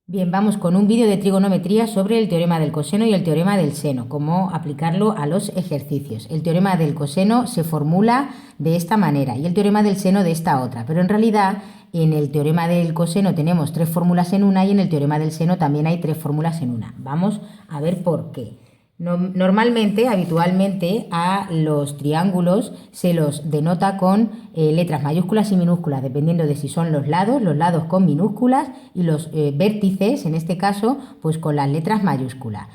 Bien, vamos con un vídeo de trigonometría sobre el teorema del coseno y el teorema del seno, cómo aplicarlo a los ejercicios. El teorema del coseno se formula de esta manera y el teorema del seno de esta otra, pero en realidad en el teorema del coseno tenemos tres fórmulas en una y en el teorema del seno también hay tres fórmulas en una. Vamos a ver por qué. Normalmente, habitualmente, a los triángulos se los denota con letras mayúsculas y minúsculas, dependiendo de si son los lados con minúsculas y los vértices, en este caso, pues con las letras mayúsculas.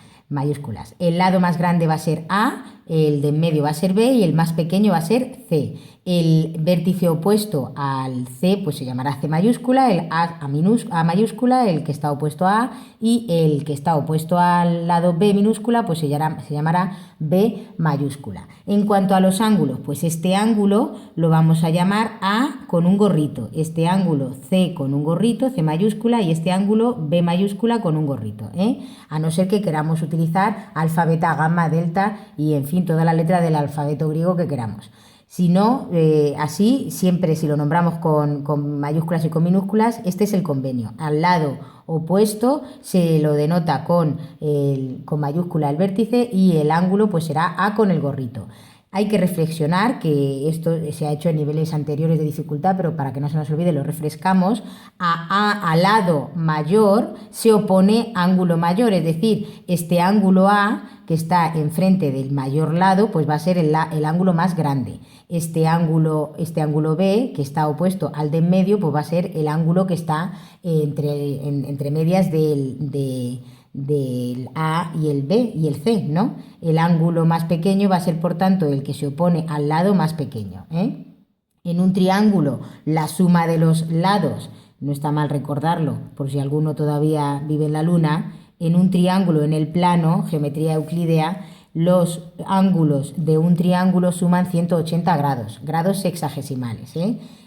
El lado más grande va a ser A, el de en medio va a ser B y el más pequeño va a ser C. El vértice opuesto al C pues se llamará C mayúscula, el A mayúscula, el que está opuesto a A, y el que está opuesto al lado B minúscula pues se llamará B mayúscula. En cuanto a los ángulos, pues este ángulo lo vamos a llamar A con un gorrito, este ángulo C con un gorrito, C mayúscula, y este ángulo B mayúscula con un gorrito, a no ser que queramos utilizar alfa, beta, gamma, delta y en fin toda la letra del alfabeto griego que queramos. Si no, así, siempre si lo nombramos con mayúsculas y con minúsculas, este es el convenio. Al lado opuesto se lo denota con mayúscula el vértice y el ángulo pues será A con el gorrito. Hay que reflexionar, que esto se ha hecho en niveles anteriores de dificultad, pero para que no se nos olvide lo refrescamos. A lado mayor se opone ángulo mayor, es decir, este ángulo A que está enfrente del mayor lado pues va a ser el ángulo más grande. Este ángulo B, que está opuesto al de en medio, pues va a ser el ángulo que está entre medias del A y el B y el C, ¿no? El ángulo más pequeño va a ser, por tanto, el que se opone al lado más pequeño, En un triángulo, la suma de los lados, no está mal recordarlo, por si alguno todavía vive en la luna, en un triángulo en el plano, geometría euclídea, los ángulos de un triángulo suman 180 grados sexagesimales,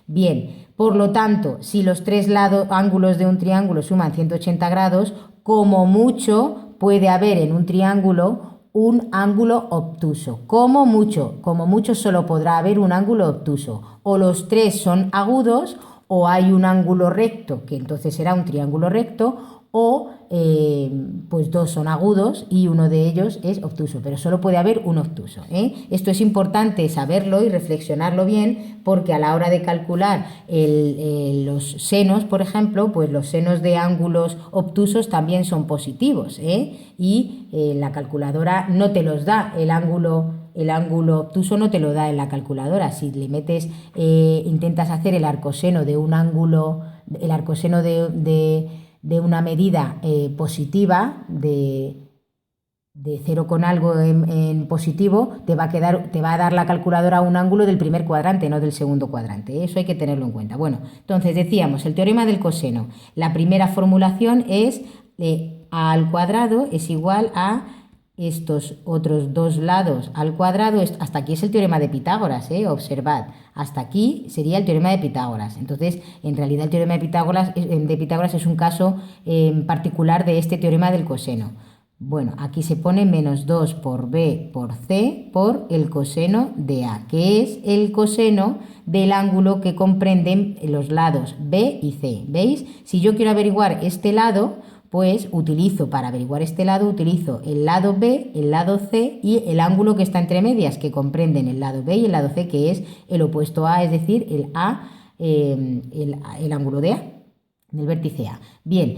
Bien, por lo tanto, si los tres ángulos de un triángulo suman 180 grados, como mucho puede haber en un triángulo un ángulo obtuso. Como mucho solo podrá haber un ángulo obtuso. O los tres son agudos, o hay un ángulo recto, que entonces será un triángulo recto, o pues dos son agudos y uno de ellos es obtuso, pero solo puede haber un obtuso, Esto es importante saberlo y reflexionarlo bien, porque a la hora de calcular los senos, por ejemplo, pues los senos de ángulos obtusos también son positivos, y la calculadora no te los da, el ángulo obtuso no te lo da en la calculadora. Si le metes, intentas hacer el arcoseno de un ángulo, el arcoseno de una medida positiva, de 0 con algo en positivo, te va a dar la calculadora un ángulo del primer cuadrante, no del segundo cuadrante. Eso hay que tenerlo en cuenta. Bueno, entonces decíamos, el teorema del coseno. La primera formulación es A al cuadrado es igual a estos otros dos lados al cuadrado. Hasta aquí es el teorema de Pitágoras, observad, hasta aquí sería el teorema de Pitágoras. Entonces, en realidad el teorema de Pitágoras es un caso particular de este teorema del coseno. Bueno, aquí se pone menos 2 por B por C por el coseno de A, que es el coseno del ángulo que comprenden los lados B y C. ¿Veis? Si yo quiero averiguar este lado, pues para averiguar este lado, utilizo el lado B, el lado C y el ángulo que está entre medias, que comprenden el lado B y el lado C, que es el opuesto a, es decir, el ángulo de A, del vértice A. Bien,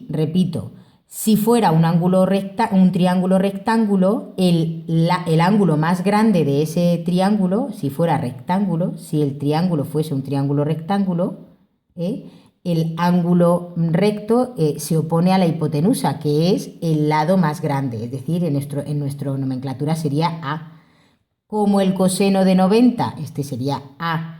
repito, si fuera un triángulo rectángulo, el ángulo más grande de ese triángulo, si fuera rectángulo, si el triángulo fuese un triángulo rectángulo, el ángulo recto se opone a la hipotenusa, que es el lado más grande, es decir, en nuestra nomenclatura sería A. Como el coseno de 90, este sería A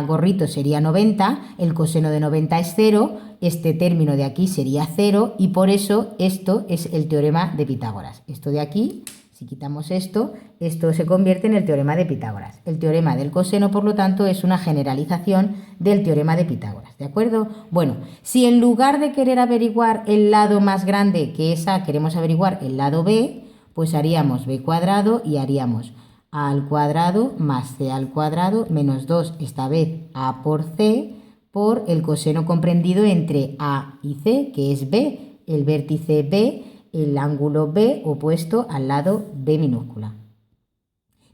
gorrito sería 90, el coseno de 90 es 0, este término de aquí sería 0 y por eso esto es el teorema de Pitágoras. Esto de aquí, si quitamos esto se convierte en el teorema de Pitágoras. El teorema del coseno, por lo tanto, es una generalización del teorema de Pitágoras, ¿de acuerdo? Bueno, si en lugar de querer averiguar el lado más grande, que es A, queremos averiguar el lado B, pues haríamos B cuadrado y haríamos A al cuadrado más C al cuadrado menos 2, esta vez A por C, por el coseno comprendido entre A y C, que es B, el vértice B, el ángulo B opuesto al lado B minúscula.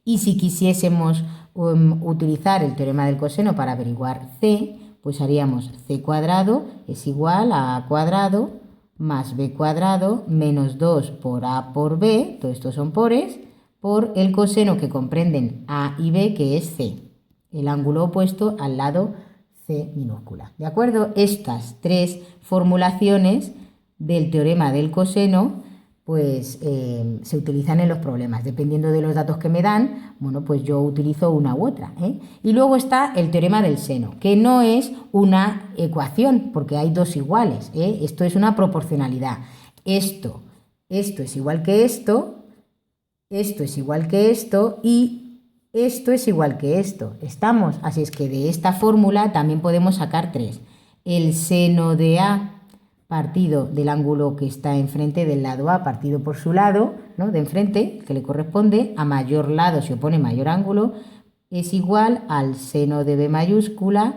Y si quisiésemos utilizar el teorema del coseno para averiguar C, pues haríamos C cuadrado es igual a A cuadrado más B cuadrado menos 2 por A por B, todo esto son pores, por el coseno que comprenden A y B, que es C, el ángulo opuesto al lado C minúscula. ¿De acuerdo? Estas tres formulaciones del teorema del coseno pues se utilizan en los problemas. Dependiendo de los datos que me dan, bueno, pues yo utilizo una u otra, ¿eh? Y luego está el teorema del seno, que no es una ecuación, porque hay dos iguales, ¿eh? Esto es una proporcionalidad. Esto es igual que esto es igual que esto y esto es igual que esto. ¿Estamos? Así es que de esta fórmula también podemos sacar tres. El seno de A partido del ángulo que está enfrente del lado A, partido por su lado, ¿no?, de enfrente, que le corresponde, a mayor lado se opone mayor ángulo, es igual al seno de B mayúscula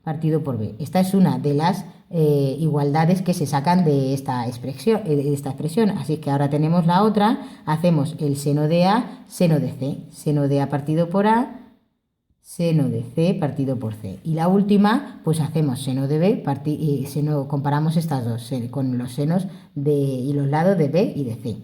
partido por B. Esta es una de las igualdades que se sacan de esta expresión. Así que ahora tenemos la otra, hacemos el seno de A, seno de C, seno de A partido por A, seno de C partido por C. Y la última, pues hacemos seno de B, comparamos estas dos con los senos y los lados de B y de C.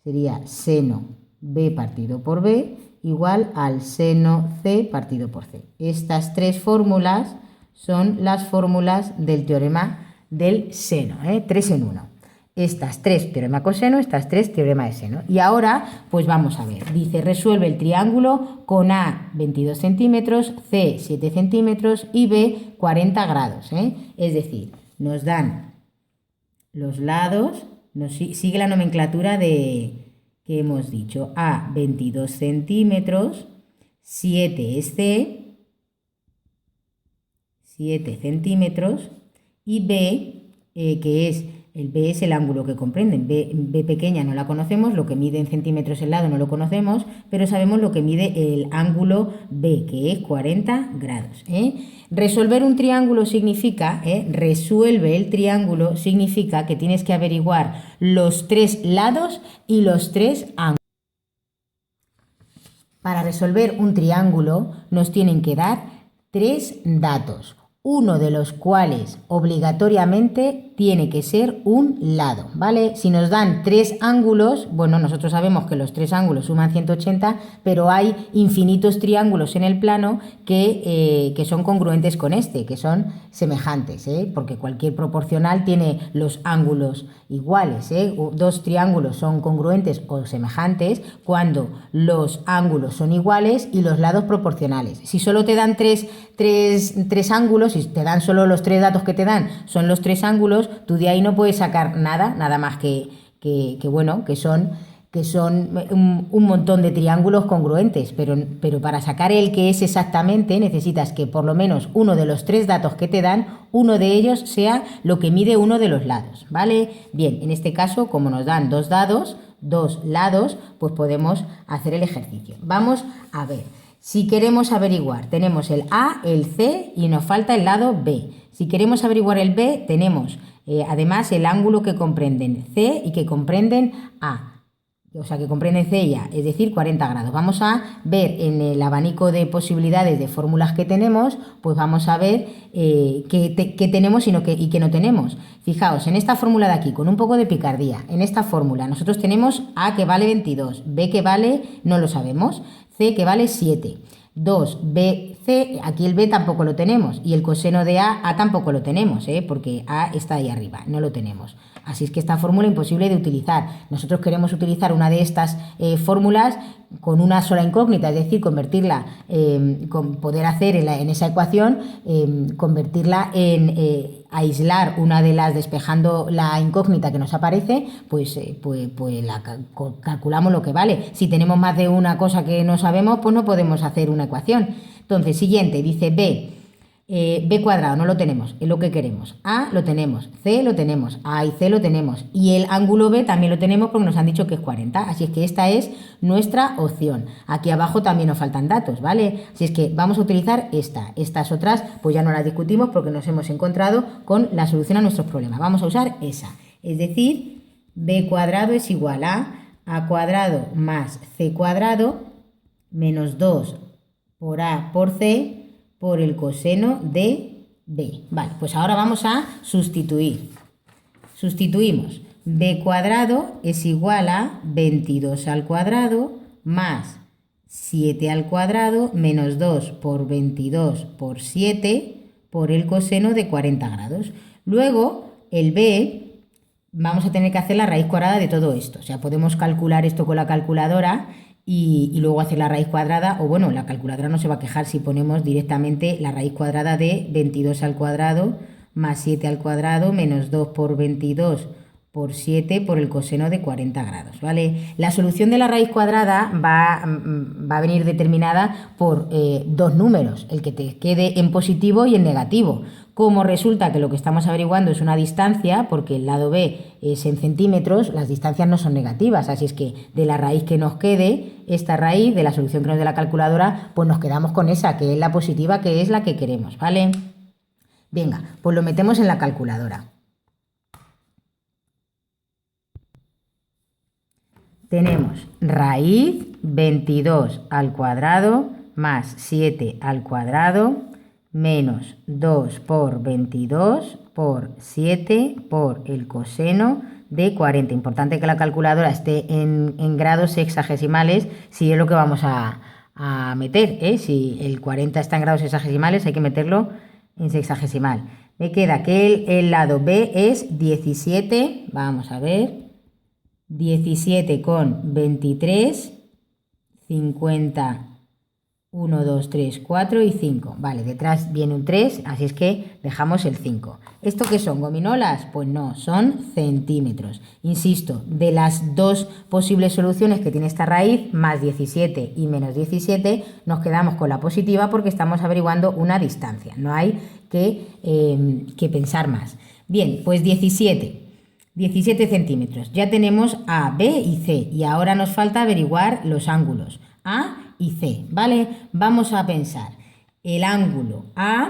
Sería seno B partido por B igual al seno C partido por C. Estas tres fórmulas son las fórmulas del teorema del seno, 3 en 1. Estas tres teorema coseno, estas tres teorema de seno. Y ahora, pues vamos a ver. Dice, resuelve el triángulo con A 22 centímetros, C 7 centímetros y B 40 grados. Es decir, nos dan los lados, sigue la nomenclatura que hemos dicho. A 22 centímetros, 7 es C, 7 centímetros, y B, que es... El B es el ángulo que comprenden. B pequeña no la conocemos, lo que mide en centímetros el lado no lo conocemos, pero sabemos lo que mide el ángulo B, que es 40 grados. Resolver un triángulo significa, resuelve el triángulo significa que tienes que averiguar los tres lados y los tres ángulos. Para resolver un triángulo nos tienen que dar tres datos, uno de los cuales obligatoriamente tiene que ser un lado, ¿vale? Si nos dan tres ángulos, bueno, nosotros sabemos que los tres ángulos suman 180, pero hay infinitos triángulos en el plano que son congruentes con este, que son semejantes, porque cualquier proporcional tiene los ángulos iguales, Dos triángulos son congruentes o semejantes cuando los ángulos son iguales y los lados proporcionales. Si solo te dan tres ángulos, si te dan solo los tres datos que te dan, son los tres ángulos, tú de ahí no puedes sacar nada más que son un montón de triángulos congruentes, pero para sacar el que es exactamente necesitas que por lo menos uno de los tres datos que te dan, uno de ellos sea lo que mide uno de los lados, ¿vale? Bien, en este caso, como nos dan dos lados, pues podemos hacer el ejercicio. Vamos a ver. Si queremos averiguar, tenemos el A, el C y nos falta el lado B. Si queremos averiguar el B, tenemos además el ángulo que comprenden C y que comprenden A. O sea, que comprenden C y A, es decir, 40 grados. Vamos a ver en el abanico de posibilidades de fórmulas que tenemos, pues vamos a ver qué tenemos y qué no tenemos. Fijaos, en esta fórmula de aquí, con un poco de picardía, en esta fórmula nosotros tenemos A que vale 22, B que vale, no lo sabemos, C que vale 7, 2, B, C, aquí el B tampoco lo tenemos, y el coseno de A tampoco lo tenemos, porque A está ahí arriba, no lo tenemos. Así es que esta fórmula es imposible de utilizar. Nosotros queremos utilizar una de estas fórmulas con una sola incógnita, es decir, convertirla, poder hacer en esa ecuación, convertirla en aislar una de las, despejando la incógnita que nos aparece, pues calculamos lo que vale. Si tenemos más de una cosa que no sabemos, pues no podemos hacer una ecuación. Entonces, siguiente, dice B. B cuadrado no lo tenemos, es lo que queremos. A lo tenemos, C lo tenemos, A y C lo tenemos. Y el ángulo B también lo tenemos porque nos han dicho que es 40. Así es que esta es nuestra opción. Aquí abajo también nos faltan datos, ¿vale? Así es que vamos a utilizar esta. Estas otras pues ya no las discutimos porque nos hemos encontrado con la solución a nuestros problemas. Vamos a usar esa. Es decir, B cuadrado es igual a cuadrado más C cuadrado menos 2 por A por C por el coseno de B. Vale, pues ahora vamos a sustituir. Sustituimos. B cuadrado es igual a 22 al cuadrado más 7 al cuadrado menos 2 por 22 por 7 por el coseno de 40 grados. Luego, el B, vamos a tener que hacer la raíz cuadrada de todo esto. O sea, podemos calcular esto con la calculadora y luego hacer la raíz cuadrada, o bueno, la calculadora no se va a quejar si ponemos directamente la raíz cuadrada de 22 al cuadrado más 7 al cuadrado menos 2 por 22 por 7 por el coseno de 40 grados, ¿vale? La solución de la raíz cuadrada va a venir determinada por dos números, el que te quede en positivo y en negativo. Como resulta que lo que estamos averiguando es una distancia, porque el lado B es en centímetros, las distancias no son negativas, así es que de la raíz que nos quede, esta raíz de la solución que nos dé la calculadora, pues nos quedamos con esa, que es la positiva, que es la que queremos, ¿vale? Venga, pues lo metemos en la calculadora. Tenemos raíz 22 al cuadrado más 7 al cuadrado menos 2 por 22 por 7 por el coseno de 40. Importante que la calculadora esté en grados sexagesimales si es lo que vamos a meter, ¿eh? Si el 40 está en grados sexagesimales hay que meterlo en sexagesimal. Me queda que el lado B es 17, vamos a ver, 17 con 23, 50, 1, 2, 3, 4 y 5. Vale, detrás viene un 3, así es que dejamos el 5. ¿Esto qué son, gominolas? Pues no, son centímetros. Insisto, de las dos posibles soluciones que tiene esta raíz, más 17 y menos 17, nos quedamos con la positiva porque estamos averiguando una distancia. No hay que pensar más. Bien, pues 17 centímetros. Ya tenemos A, B y C y ahora nos falta averiguar los ángulos A y C, ¿vale? Vamos a pensar. El ángulo A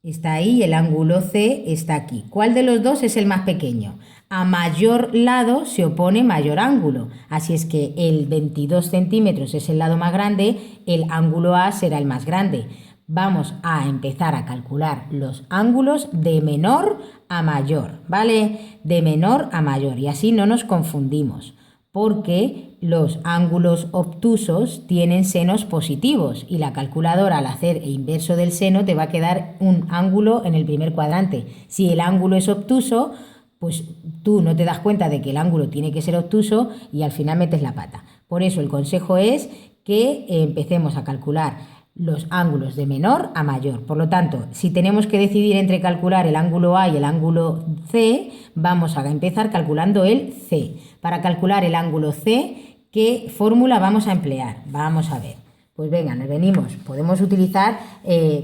está ahí y el ángulo C está aquí. ¿Cuál de los dos es el más pequeño? A mayor lado se opone mayor ángulo. Así es que el 22 centímetros es el lado más grande, el ángulo A será el más grande. Vamos a empezar a calcular los ángulos de menor a mayor, ¿vale? De menor a mayor y así no nos confundimos, porque los ángulos obtusos tienen senos positivos y la calculadora al hacer el inverso del seno te va a quedar un ángulo en el primer cuadrante. Si el ángulo es obtuso, pues tú no te das cuenta de que el ángulo tiene que ser obtuso y al final metes la pata. Por eso el consejo es que empecemos a calcular los ángulos de menor a mayor. Por lo tanto, si tenemos que decidir entre calcular el ángulo A y el ángulo C, vamos a empezar calculando el C. Para calcular el ángulo C, ¿qué fórmula vamos a emplear? Vamos a ver. Pues venga, nos venimos. Podemos utilizar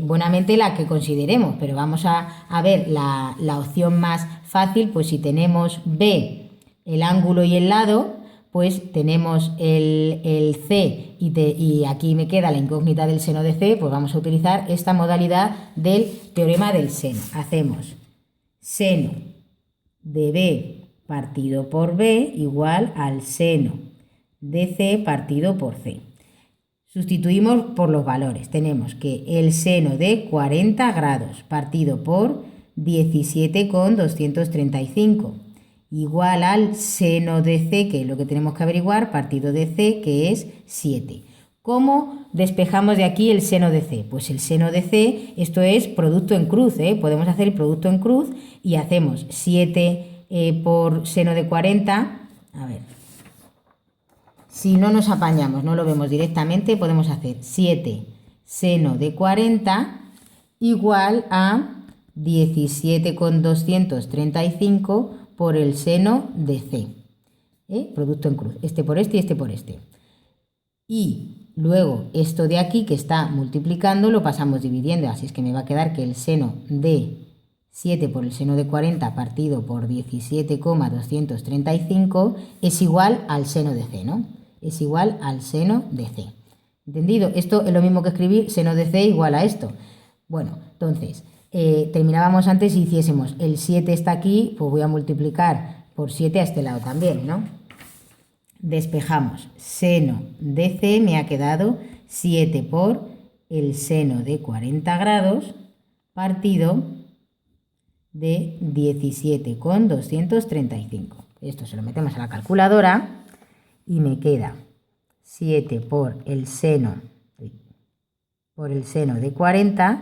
buenamente la que consideremos, pero vamos a ver la opción más fácil. Pues si tenemos B, el ángulo y el lado, pues tenemos el C y aquí me queda la incógnita del seno de C, pues vamos a utilizar esta modalidad del teorema del seno. Hacemos seno de B partido por B igual al seno de C partido por C. Sustituimos por los valores. Tenemos que el seno de 40 grados partido por 17,235 igual al seno de C, que es lo que tenemos que averiguar, partido de C, que es 7. ¿Cómo despejamos de aquí el seno de C? Pues el seno de C, esto es producto en cruz, podemos hacer el producto en cruz y hacemos 7 por seno de 40. A ver, si no nos apañamos, no lo vemos directamente, podemos hacer 7 seno de 40 igual a 17,235 por el seno de C. Producto en cruz, este por este y este por este. Y Luego, esto de aquí que está multiplicando lo pasamos dividiendo, así es que me va a quedar que el seno de 7 por el seno de 40 partido por 17,235 es igual al seno de c, ¿no? Es igual al seno de c. ¿Entendido? Esto es lo mismo que escribir seno de c igual a esto. Bueno, entonces, terminábamos antes y hiciésemos el 7 está aquí, pues voy a multiplicar por 7 a este lado también, ¿no? Despejamos. Seno de c me ha quedado 7 por el seno de 40 grados partido de 17,235. Esto se lo metemos a la calculadora y me queda 7 por el seno de 40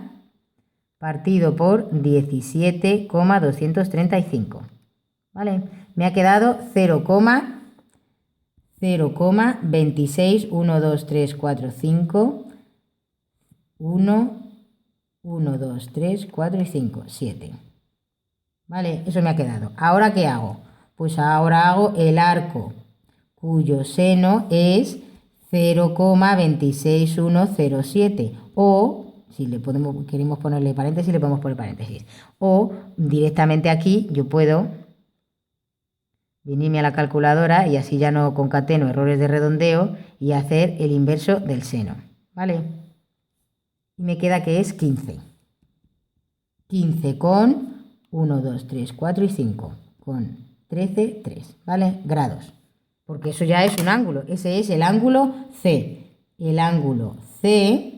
partido por 17,235. ¿Vale? Me ha quedado 0,26, 1, 2, 3, 4, 5, 1, 1, 2, 3, 4 y 5, 7. ¿Vale? Eso me ha quedado. ¿Ahora qué hago? Pues ahora hago el arco cuyo seno es 0,26107 o, si queremos ponerle paréntesis, le podemos poner paréntesis. O directamente aquí yo puedo venirme a la calculadora y así ya no concateno errores de redondeo y hacer el inverso del seno. ¿Vale? Y me queda que es 15. 15 con 1, 2, 3, 4 y 5. Con 13, 3. ¿Vale? Grados. Porque eso ya es un ángulo. Ese es el ángulo C. El ángulo C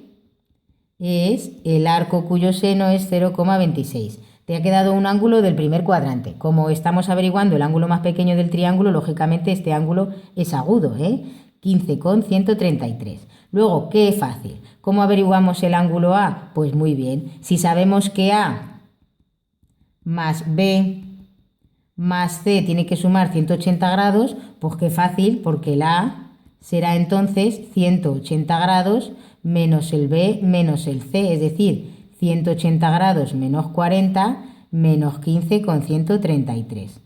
es el arco cuyo seno es 0,26. Te ha quedado un ángulo del primer cuadrante. Como estamos averiguando el ángulo más pequeño del triángulo, lógicamente este ángulo es agudo, 15,133. Luego, ¿qué es fácil? ¿Cómo averiguamos el ángulo A? Pues muy bien. Si sabemos que A más B más C tiene que sumar 180 grados, pues qué fácil, porque el A será entonces 180 grados menos el B menos el C, es decir, 180 grados menos 40 menos 15,133.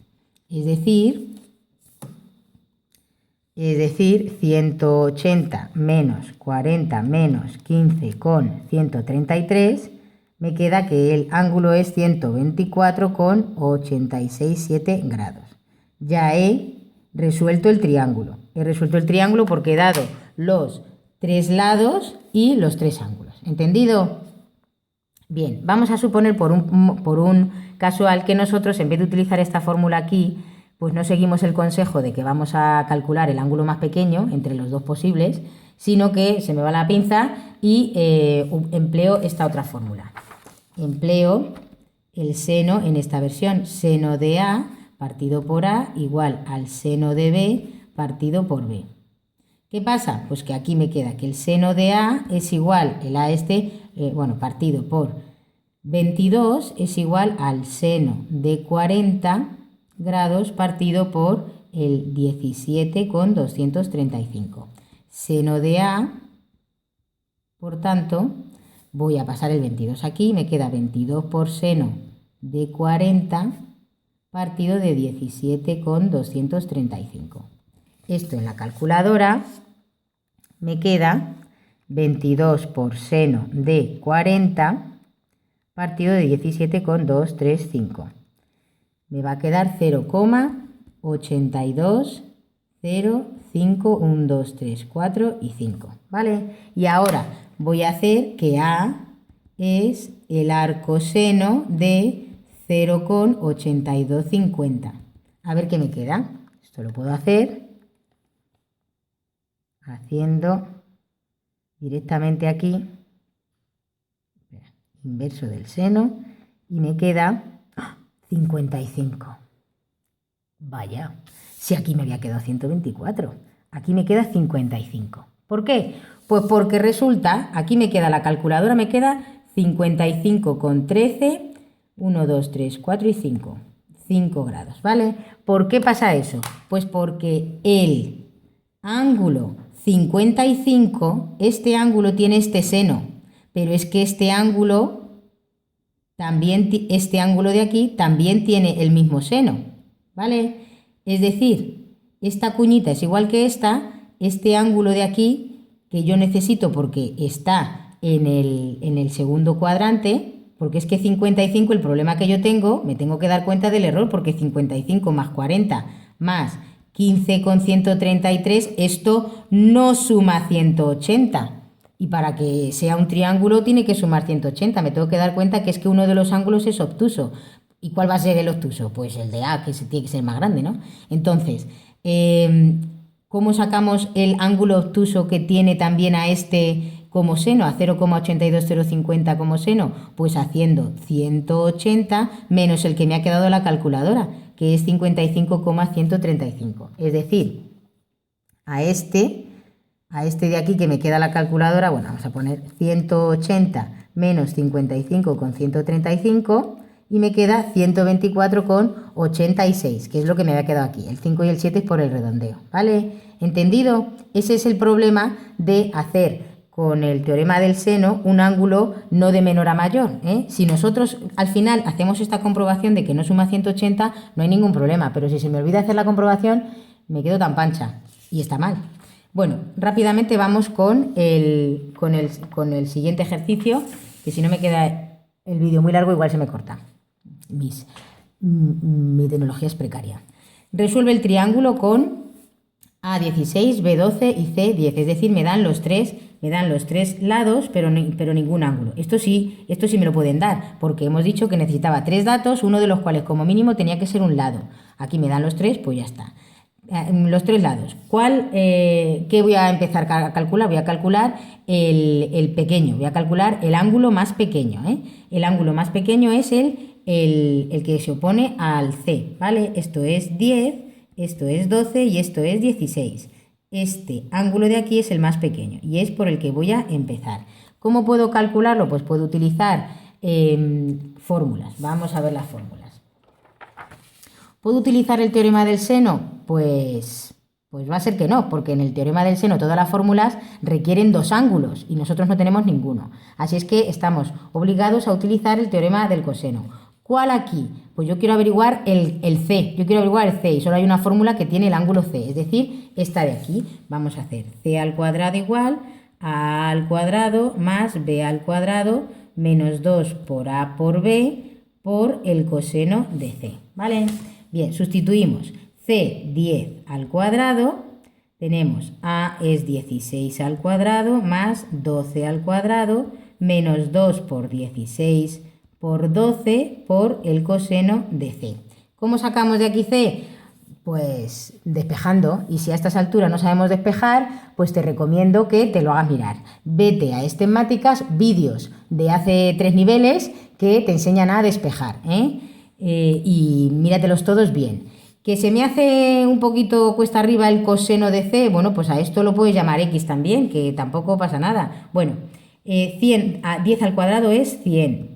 Es decir, 180 menos 40 menos 15,133, me queda que el ángulo es 124,867 grados. Ya he resuelto el triángulo. He resuelto el triángulo porque he dado los 3 lados y los 3 ángulos. ¿Entendido? Bien, vamos a suponer por un casual que nosotros, en vez de utilizar esta fórmula aquí, pues no seguimos el consejo de que vamos a calcular el ángulo más pequeño entre los dos posibles, sino que se me va la pinza y empleo esta otra fórmula. Empleo el seno en esta versión, seno de A partido por A igual al seno de B partido por B. ¿Qué pasa? Pues que aquí me queda que el seno de A es igual, el A partido por 22 es igual al seno de 40 grados partido por el 17,235. Seno de A, por tanto, voy a pasar el 22 aquí, me queda 22 por seno de 40 partido de 17,235. Esto en la calculadora me queda 22 por seno de 40 partido de 17,235. Me va a quedar 0,8205, 1, 2, 3, 4 y 5. ¿Vale? Y ahora voy a hacer que A es el arcoseno de 0,8250. A ver qué me queda. Esto lo puedo hacer haciendo directamente aquí, inverso del seno, y me queda 55. Vaya, si aquí me había quedado 124, aquí me queda 55. ¿Por qué? Pues porque resulta, aquí me queda la calculadora, me queda 55,13, 1, 2, 3, 4 y 5. 5 grados, ¿vale? ¿Por qué pasa eso? Pues porque el ángulo 55, este ángulo tiene este seno, pero es que este ángulo de aquí también tiene el mismo seno, ¿vale? Es decir, esta cuñita es igual que esta, este ángulo de aquí, que yo necesito porque está en el segundo cuadrante, porque es que 55, el problema que yo tengo, me tengo que dar cuenta del error, porque 55 más 40 más 15,133, esto no suma 180. Y para que sea un triángulo tiene que sumar 180. Me tengo que dar cuenta que es que uno de los ángulos es obtuso. ¿Y cuál va a ser el obtuso? Pues el de A, que tiene que ser más grande, ¿no? Entonces, ¿cómo sacamos el ángulo obtuso que tiene también a este como seno, a 0,82050 como seno? Pues haciendo 180 menos el que me ha quedado la calculadora, que es 55,135. Es decir, a este de aquí que me queda la calculadora, bueno, vamos a poner 180 menos 55,135 y me queda 124,86, que es lo que me había quedado aquí. El 5 y el 7 es por el redondeo, ¿vale? ¿Entendido? Ese es el problema de hacer con el teorema del seno un ángulo no de menor a mayor, ¿eh? Si nosotros al final hacemos esta comprobación de que no suma 180, no hay ningún problema, pero si se me olvida hacer la comprobación, me quedo tan pancha y está mal. Bueno, rápidamente vamos con el siguiente ejercicio, que si no me queda el vídeo muy largo igual se me corta. Mi tecnología es precaria. Resuelve el triángulo con A16, B12 y C10, es decir, me dan los tres lados, pero ningún ángulo. Esto sí me lo pueden dar, porque hemos dicho que necesitaba 3 datos, uno de los cuales como mínimo tenía que ser un lado. Aquí me dan los 3, pues ya está. Los 3 lados. ¿Qué voy a empezar a calcular? Voy a calcular el pequeño, voy a calcular el ángulo más pequeño, ¿eh? El ángulo más pequeño es el que se opone al C, ¿vale? Esto es 10, esto es 12 y esto es 16. Este ángulo de aquí es el más pequeño y es por el que voy a empezar. ¿Cómo puedo calcularlo? Pues puedo utilizar fórmulas. Vamos a ver las fórmulas. ¿Puedo utilizar el teorema del seno? Pues va a ser que no, porque en el teorema del seno todas las fórmulas requieren 2 ángulos y nosotros no tenemos ninguno. Así es que estamos obligados a utilizar el teorema del coseno. ¿Cuál aquí? Pues yo quiero averiguar el C, y solo hay una fórmula que tiene el ángulo C, es decir, esta de aquí. Vamos a hacer C al cuadrado igual a al cuadrado más B al cuadrado menos 2 por A por B por el coseno de C, ¿vale? Bien, sustituimos C 10 al cuadrado, tenemos A es 16 al cuadrado más 12 al cuadrado menos 2 por 16 por 12 por el coseno de C. ¿Cómo sacamos de aquí C? Pues despejando, y si a estas alturas no sabemos despejar, pues te recomiendo que te lo hagas mirar. Vete a Estemáticas, vídeos de hace 3 niveles que te enseñan a despejar, y míratelos todos bien. ¿Que se me hace un poquito cuesta arriba el coseno de C? Bueno, pues a esto lo puedes llamar X también, que tampoco pasa nada. Bueno, 10 al cuadrado es 100.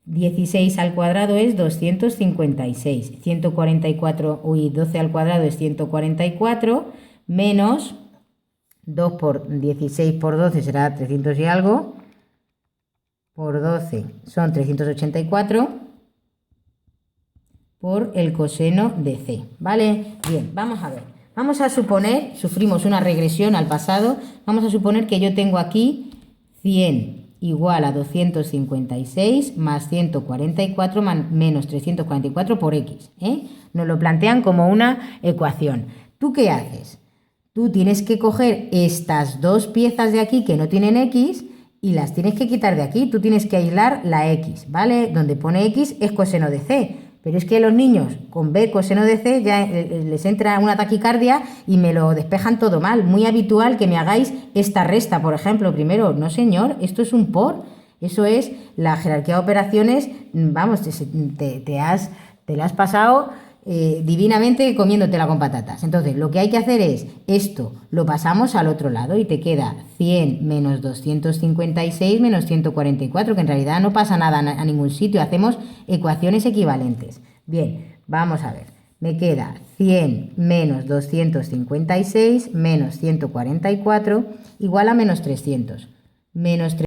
16 al cuadrado es 256. 12 al cuadrado es 144, menos 2 por 16 por 12 será 300 y algo, por 12 son 384, por el coseno de C, ¿vale? Bien, vamos a ver. Vamos a suponer, sufrimos una regresión al pasado, vamos a suponer que yo tengo aquí 100 igual a 256 más 144 menos 344 por X, Nos lo plantean como una ecuación. ¿Tú qué haces? Tú tienes que coger estas dos piezas de aquí que no tienen X y las tienes que quitar de aquí. Tú tienes que aislar la X, ¿vale? Donde pone X es coseno de C. Pero es que los niños con B coseno de C ya les entra una taquicardia y me lo despejan todo mal. Muy habitual que me hagáis esta resta, por ejemplo, primero. No, señor, esto es un por. Eso es la jerarquía de operaciones. Vamos, te la has pasado divinamente comiéndotela con patatas. Entonces, lo que hay que hacer es esto, lo pasamos al otro lado y te queda 100 menos 256 menos 144, que en realidad no pasa nada a ningún sitio, hacemos ecuaciones equivalentes. Bien, vamos a ver, me queda 100 menos 256 menos 144 igual a menos 300. Menos 300